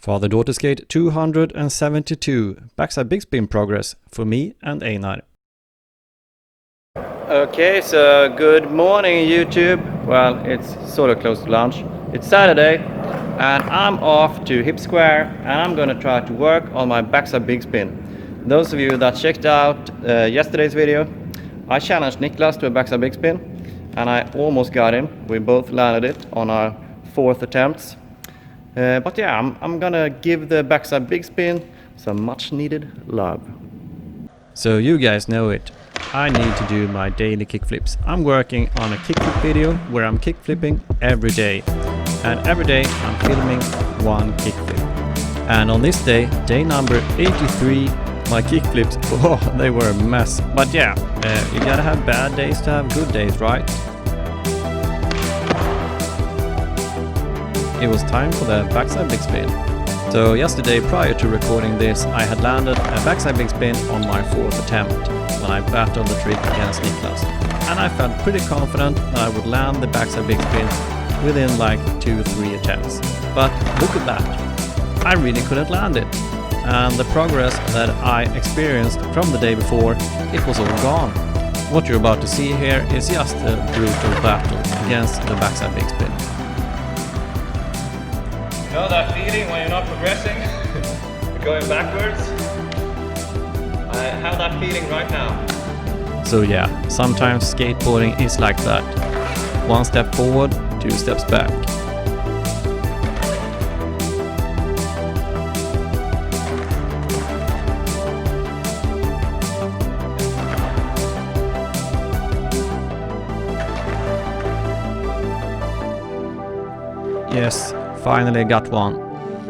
Father-daughter skate 272, backside big spin progress for me and Einar. Okay, so good morning YouTube. Well, it's sort of close to lunch. It's Saturday and I'm off to Hip Square and I'm gonna try to work on my backside big spin. Those of you that checked out yesterday's video, I challenged Niklas to a backside big spin and I almost got him. We both landed it on our 4th attempts. But yeah, I'm gonna give the backside big spin some much needed love. So you guys know it. I need to do my daily kickflips. I'm working on a kickflip video where I'm kickflipping every day. And every day I'm filming one kickflip. And on this day, day number 83, my kickflips, oh, they were a mess. But yeah, you gotta have bad days to have good days, right? It was time for the backside big spin. So yesterday, prior to recording this, I had landed a backside big spin on my 4th attempt when I battled the trick against Niklas. And I felt pretty confident that I would land the backside big spin within like 2-3 attempts. But look at that, I really couldn't land it. And the progress that I experienced from the day before, it was all gone. What you're about to see here is just a brutal battle against the backside big spin. You know that feeling when you're not progressing, going backwards? I have that feeling right now. So yeah, sometimes skateboarding is like that. 1 step forward, 2 steps back. Yes. Finally got one.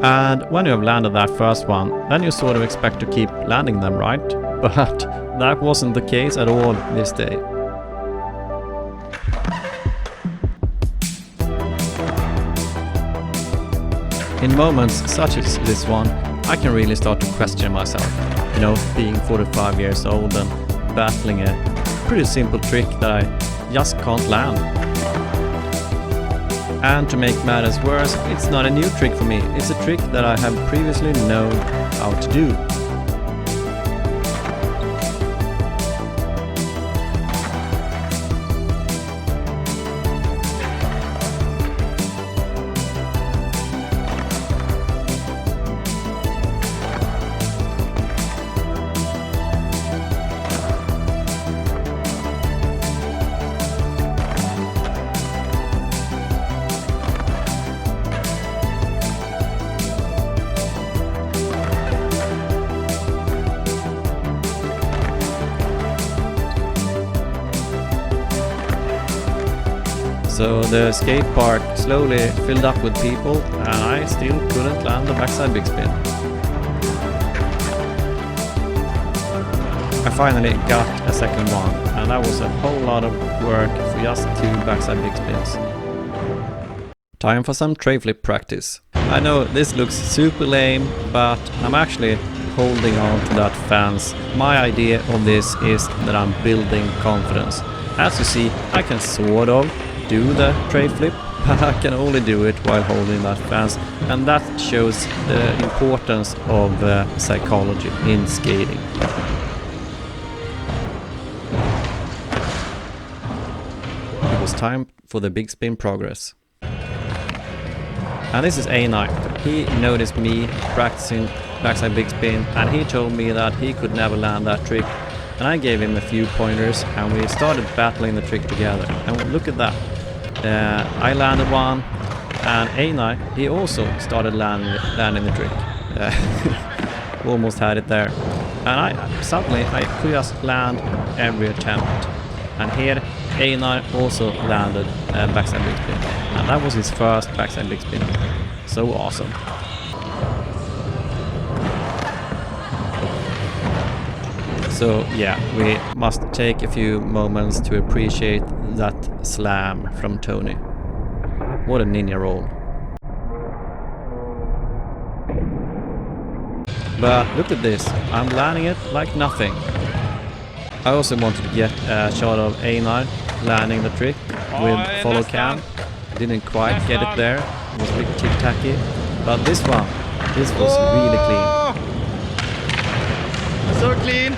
And when you have landed that first one, then you sort of expect to keep landing them, right? But that wasn't the case at all this day. In moments such as this one, I can really start to question myself. You know, being 45 years old and battling a pretty simple trick that I just can't land. And to make matters worse, it's not a new trick for me, it's a trick that I have previously known how to do. So the skate park slowly filled up with people and I still couldn't land the backside big spin. I finally got a second one and that was a whole lot of work for just 2 backside big spins. Time for some TREFLIP practice. I know this looks super lame, but I'm actually holding on to that fence. My idea of this is that I'm building confidence. As you see, I can sort of do the TREFLIP, but I can only do it while holding that fence, and that shows the importance of psychology in skating. It was time for the big spin progress. And this is Einar. He noticed me practicing backside big spin and he told me that he could never land that trick. And I gave him a few pointers and we started battling the trick together. And look at that. I landed one and Einar, he also started landing the trick. Almost had it there. And suddenly I could just land every attempt. And here Einar also landed a backside big spin. And that was his first backside big spin. So awesome. So yeah, we must take a few moments to appreciate that slam from Tony. What a ninja roll. But look at this, I'm landing it like nothing. I also wanted to get a shot of Einar landing the trick with follow cam. Didn't quite get it there, it was a bit tic-tacky. But this one, This was really clean. So clean.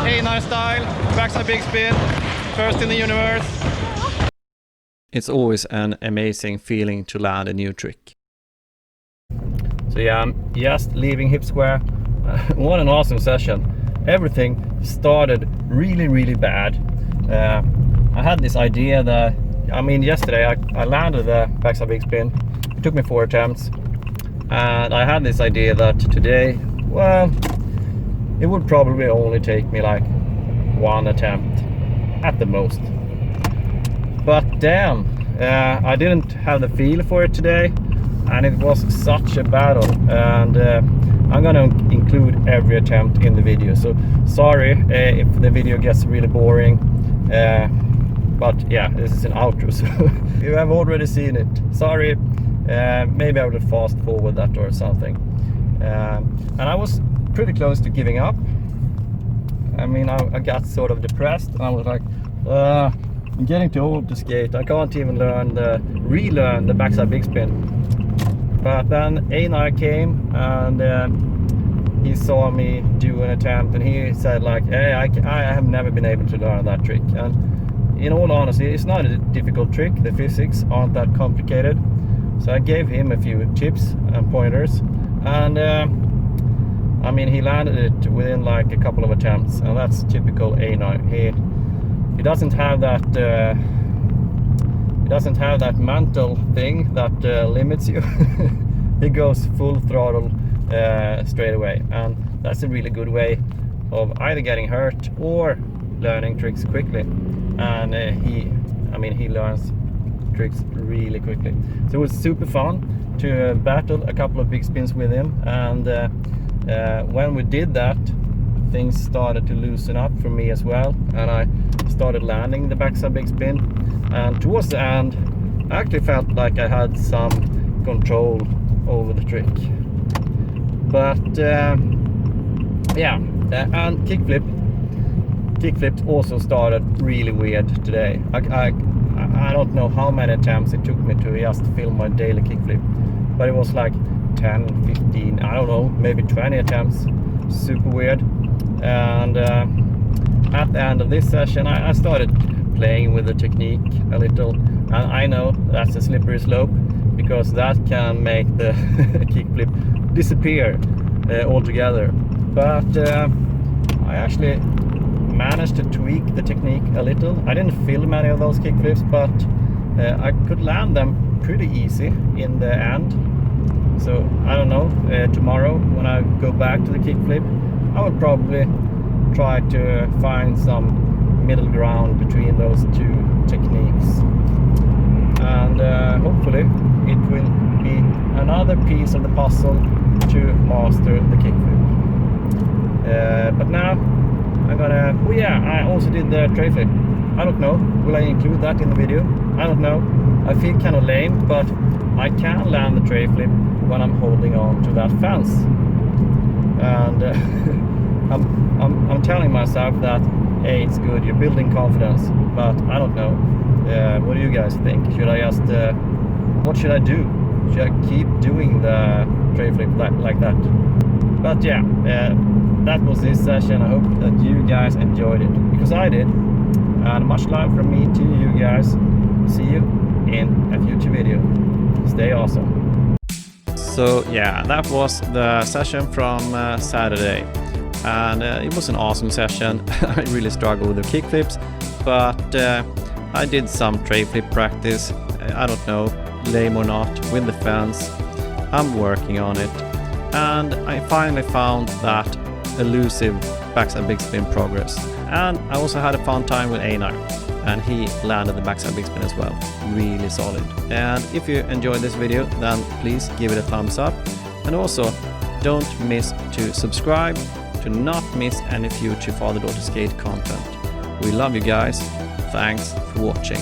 Einar style, backside big spin, first in the universe. It's always an amazing feeling to land a new trick. So yeah, I'm just leaving hip square. What an awesome session. Everything started really bad. I had this idea that, yesterday I landed the backside big spin. It took me 4 attempts. And I had this idea that today, well, it would probably only take me like 1 attempt at the most. But damn, I didn't have the feel for it today, and it was such a battle. And I'm gonna include every attempt in the video. So sorry if the video gets really boring. But yeah, this is an outro, so you have already seen it. Sorry, maybe I will fast forward that or something. And I was pretty close to giving up. I got sort of depressed, and I was like, I'm getting too old to skate. I can't even relearn the backside big spin. But then Einar came, and he saw me do an attempt, and he said like, hey, I have never been able to learn that trick. And in all honesty, it's not a difficult trick. The physics aren't that complicated. So I gave him a few tips and pointers, and he landed it within like a couple of attempts, and that's typical Einar. He doesn't have that mental thing that limits you. He goes full throttle straight away, and that's a really good way of either getting hurt or learning tricks quickly. And he learns tricks really quickly. So it was super fun to battle a couple of big spins with him, and when we did that, things started to loosen up for me as well, and I started landing the backside big spin, and towards the end I actually felt like I had some control over the trick. But and kickflips also started really weird today. I don't know how many attempts it took me to just film my daily kickflip, but it was like 10, 15, I don't know, maybe 20 attempts. Super weird. And at the end of this session, I started playing with the technique a little, and I know that's a slippery slope, because that can make the kickflip disappear altogether. But I actually managed to tweak the technique a little. I didn't film any of those kickflips, but I could land them pretty easy in the end. So I don't know, tomorrow when I go back to the kickflip, I would probably try to find some middle ground between those two techniques, and hopefully it will be another piece of the puzzle to master the kickflip. But now I'm gonna, I also did the TREFLIP. I don't know, will I include that in the video? I don't know. I feel kind of lame, but I can land the TREFLIP when I'm holding on to that fence. And I'm telling myself that, hey, it's good, you're building confidence, but I don't know. What do you guys think? Should I just, what should I do? Should I keep doing the TREFLIP like that? But yeah, that was this session. I hope that you guys enjoyed it, because I did. And much love from me to you guys. See you in a future video. Stay awesome. So yeah, that was the session from Saturday, and it was an awesome session. I really struggled with the kickflips, but I did some TREFLIP practice. I don't know, lame or not, with the fence. I'm working on it, and I finally found that elusive backside big spin progress. And I also had a fun time with Einar, and he landed the backside big spin as well. Really solid. And if you enjoyed this video, then please give it a thumbs up, and also don't miss to subscribe to not miss any future father-daughter skate content. We love you guys. Thanks for watching.